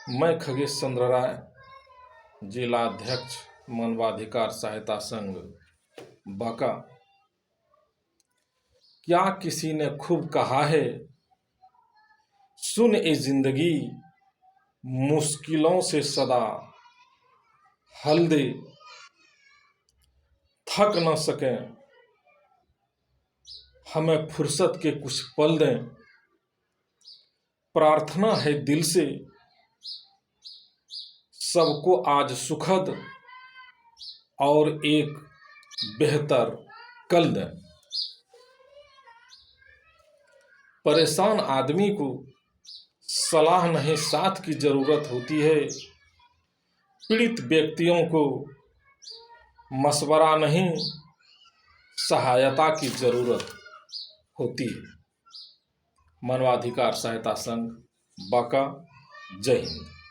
मैं खगेश चंद्र राय, जिला अध्यक्ष मानवाधिकार सहायता संघ बांका। क्या किसी ने खूब कहा है, सुन ए जिंदगी मुश्किलों से सदा हल दे, थक न सके हमें फुर्सत के कुछ पल दें। प्रार्थना है दिल से सबको आज सुखद और एक बेहतर कल दें। परेशान आदमी को सलाह नहीं साथ की जरूरत होती है। पीड़ित व्यक्तियों को मशवरा नहीं सहायता की जरूरत होती है। मानवाधिकार सहायता संघ बांका। जय हिंद।